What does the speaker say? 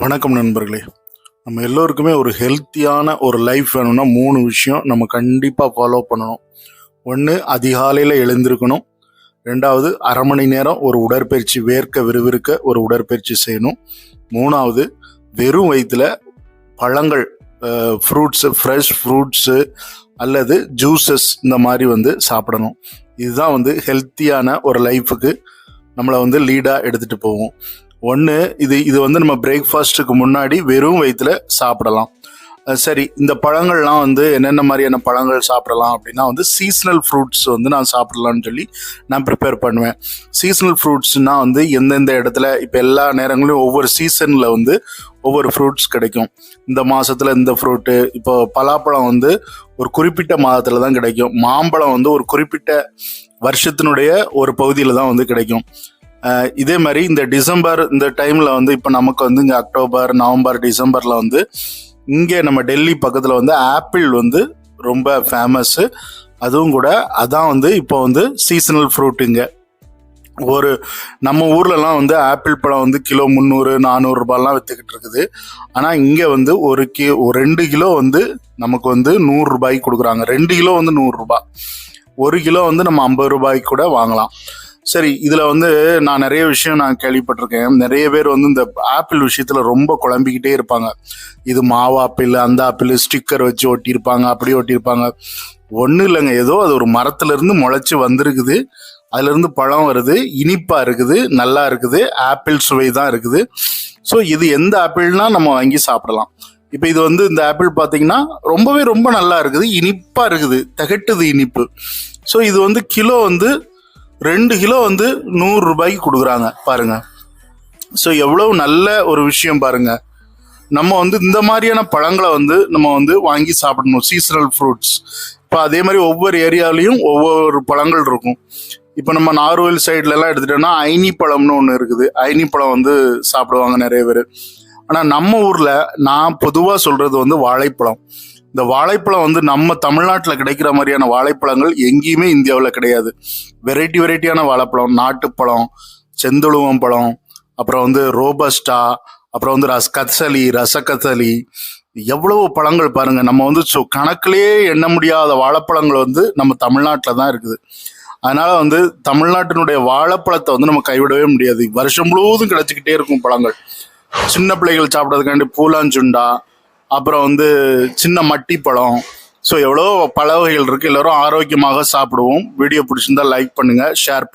வணக்கம் நண்பர்களே. நம்ம எல்லோருக்குமே ஒரு ஹெல்த்தியான ஒரு லைஃப் வேணும்னா 3 விஷயம் நம்ம கண்டிப்பாக ஃபாலோ பண்ணணும். ஒன்று, அதிகாலையில் எழுந்திருக்கணும். 2வது, அரை மணி நேரம் ஒரு உடற்பயிற்சி, வேர்க்க விறுவிறுக்க ஒரு உடற்பயிற்சி செய்யணும். 3வது, வெறும் வயிற்றில் பழங்கள், ஃப்ரூட்ஸு, ஃப்ரெஷ் ஃப்ரூட்ஸு அல்லது ஜூஸஸ் இந்த மாதிரி சாப்பிடணும். இதுதான் ஹெல்த்தியான ஒரு லைஃபுக்கு நம்மளை லீடாக எடுத்துகிட்டு போவோம். ஒன்று, இது நம்ம பிரேக்ஃபாஸ்ட்டுக்கு முன்னாடி வெறும் வயிற்றில் சாப்பிடலாம். சரி, இந்த பழங்கள்லாம் என்னென்ன மாதிரியான பழங்கள் சாப்பிடலாம் அப்படின்னா சீசனல் ஃப்ரூட்ஸ் நான் சாப்பிடலான்னு சொல்லி நான் ப்ரிப்பேர் பண்ணுவேன். சீசனல் ஃப்ரூட்ஸ்னால் எந்தெந்த இடத்துல இப்போ எல்லா நேரங்களிலும் ஒவ்வொரு சீசனில் ஒவ்வொரு ஃப்ரூட்ஸ் கிடைக்கும். இந்த மாதத்தில் இந்த ஃப்ரூட்டு, இப்போ பலாப்பழம் ஒரு குறிப்பிட்ட மாதத்தில் தான் கிடைக்கும். மாம்பழம் ஒரு குறிப்பிட்ட வருஷத்தினுடைய ஒரு பகுதியில் தான் கிடைக்கும். இதே மாதிரி இந்த டிசம்பர் இந்த டைமில் இப்போ நமக்கு இங்கே அக்டோபர், நவம்பர், டிசம்பரில் இங்கே நம்ம டெல்லி பக்கத்தில் ஆப்பிள் ரொம்ப ஃபேமஸ்ஸு. அதுவும் கூட அதான் இப்போ சீசனல் ஃப்ரூட்டுங்க. நம்ம ஊர்லலாம் ஆப்பிள் பழம் கிலோ 300-400 ரூபாய்லாம் விற்றுக்கிட்டு இருக்குது. ஆனால் இங்கே ஒரு 2 கிலோ நமக்கு 100 ரூபாய்க்கு கொடுக்குறாங்க. 2 கிலோ 100 ரூபாய், 1 கிலோ நம்ம 50 ரூபாய்க்கு கூட வாங்கலாம். சரி, இதில் நான் நிறைய விஷயம் நான் கேள்விப்பட்டிருக்கேன். நிறைய பேர் இந்த ஆப்பிள் விஷயத்தில் ரொம்ப குழம்பிக்கிட்டே இருப்பாங்க. இது மாவு ஆப்பிள், அந்த ஆப்பிள் ஸ்டிக்கர் வச்சு ஒட்டியிருப்பாங்க, அப்படி ஒட்டியிருப்பாங்க. ஒன்றும் இல்லைங்க, ஏதோ அது ஒரு மரத்துலேருந்து முளைச்சி வந்திருக்குது, அதுலேருந்து பழம் வருது, இனிப்பாக இருக்குது, நல்லா இருக்குது, ஆப்பிள் சுவை தான் இருக்குது. ஸோ இது எந்த ஆப்பிள்னா நம்ம வாங்கி சாப்பிடலாம். இப்போ இது இந்த ஆப்பிள் பார்த்தீங்கன்னா ரொம்ப நல்லா இருக்குது, இனிப்பாக இருக்குது, திகட்டுது இனிப்பு. ஸோ இது கிலோ 2 கிலோ 100 ரூபாய்க்கு கொடுக்குறாங்க பாருங்க. ஸோ எவ்வளவு நல்ல ஒரு விஷயம் பாருங்க. நம்ம இந்த மாதிரியான பழங்களை நம்ம வாங்கி சாப்பிடணும், சீசனல் ஃப்ரூட்ஸ். இப்போ அதே மாதிரி ஒவ்வொரு ஏரியாலையும் ஒவ்வொரு பழங்கள் இருக்கும். இப்போ நம்ம நார்வேல் சைட்லலாம் எடுத்துட்டோம்னா ஐனி பழம்னு ஒன்று இருக்குது. ஐனி பழம் சாப்பிடுவாங்க நிறைய பேர். ஆனால் நம்ம ஊரில் நான் பொதுவாக சொல்கிறது வாழைப்பழம். இந்த வாழைப்பழம் நம்ம தமிழ்நாட்டில் கிடைக்கிற மாதிரியான வாழைப்பழங்கள் எங்கேயுமே இந்தியாவில் கிடையாது. வெரைட்டியான வாழைப்பழம், நாட்டுப்பழம், செந்துழுவம் பழம், அப்புறம் ரோபஸ்டா, அப்புறம் ரசக்கத்தலி, எவ்வளவு பழங்கள் பாருங்க. நம்ம கணக்கிலேயே எண்ண முடியாத வாழைப்பழங்கள் நம்ம தமிழ்நாட்டில் தான் இருக்குது. அதனால தமிழ்நாட்டினுடைய வாழைப்பழத்தை நம்ம கைவிடவே முடியாது. வருஷம் முழுவதும் கிடைச்சிக்கிட்டே இருக்கும் பழங்கள். சின்ன பிள்ளைகள் சாப்பிட்றதுக்காண்டி பூலாஞ்சுண்டா, அப்புறம் சின்ன மட்டி பழம். ஸோ எவ்வளோ பழ வகைகள் இருக்குது. எல்லோரும் ஆரோக்கியமாக சாப்பிடுவோம். வீடியோ பிடிச்சிருந்தா லைக் பண்ணுங்கள், ஷேர்